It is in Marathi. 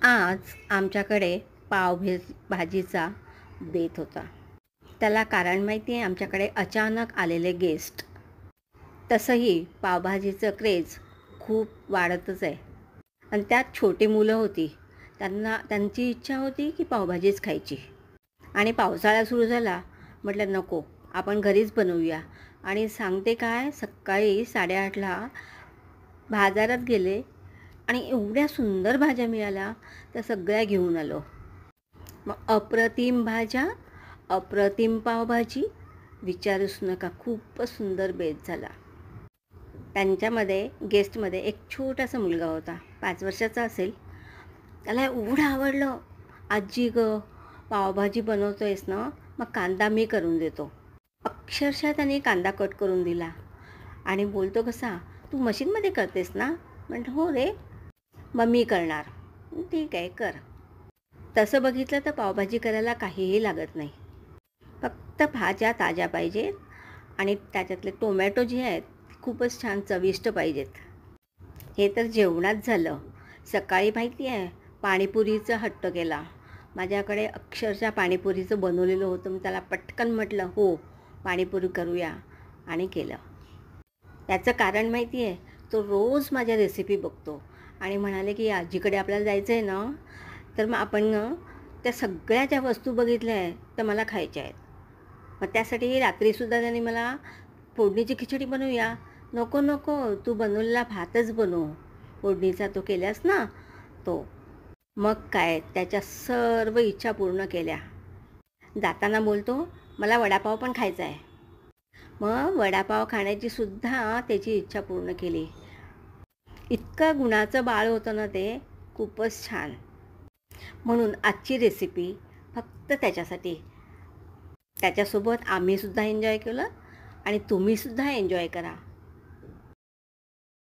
आज आमच्याकडे भाजीचा बेत होता. त्याला कारण माहिती आहे, आमच्याकडे अचानक आलेले गेस्ट. तसंही पावभाजीचं क्रेज खूप वाढतच आहे आणि त्यात छोटी मुलं होती. त्यांची इच्छा होती की पावभाजीच खायची. आणि पावसाळा सुरू झाला, म्हटलं नको, आपण घरीच बनवूया. आणि सांगते काय, सकाळी 8:30ला बाजारात गेले आणि एवढ्या सुंदर भाज्या मिळाल्या, त्या सगळ्या घेऊन आलो. मग अप्रतिम भाज्या, अप्रतिम पावभाजी, विचारूच नका, खूपच सुंदर बेत झाला. त्यांच्यामध्ये गेस्टमध्ये एक छोटासा मुलगा होता, 5 वर्षाचा असेल. त्याला एवढं आवडलं. आजी गं, पावभाजी बनवतोयस ना, मग कांदा मी करून देतो. अक्षरशः त्याने कांदा कट करून दिला आणि बोलतो कसा, तू मशीनमध्ये करतेस ना? म्हटलं हो रे, मग मी करणार. ठीक आहे, कर. तसं बघितलं तर पावभाजी करायला काहीही लागत नाही. फक्त भाज्या ताज्या पाहिजेत आणि त्याच्यातले टोमॅटो जे आहेत खूपच छान चविष्ट पाहिजेत. हे तर जेवणात झालं. सकाळी माहिती आहे, पाणीपुरीचा हट्ट केला. माझ्याकडे अक्षरशः पाणीपुरीचं बनवलेलं होतं. मी त्याला पटकन म्हटलं हो, पाणीपुरी करूया, आणि केलं. त्याचं कारण माहिती आहे, तो रोज माझ्या रेसिपी बघतो आणि म्हणाले की आजीकडे आपल्याला जायचं आहे ना, तर मग आपण त्या सगळ्या ज्या वस्तू बघितल्या आहेत त्या मला खायच्या आहेत. मग त्यासाठी रात्रीसुद्धा त्याने मला फोडणीची खिचडी बनवूया. नको नको, तू बनवलेला भातच बनव, फोडणीचा तो केल्यास ना तो. मग काय, त्याच्या सर्व इच्छा पूर्ण केल्या. जाताना बोलतो मला वडापाव पण खायचा आहे. मग वडापाव खाण्याची सुद्धा त्याची इच्छा पूर्ण केली. इतकं गुणाचं बाळ होतं ना ते, खूपच छान. म्हणून आजची रेसिपी फक्त त्याच्यासाठी. त्याच्यासोबत आम्हीसुद्धा एन्जॉय केलं आणि तुम्हीसुद्धा एन्जॉय करा.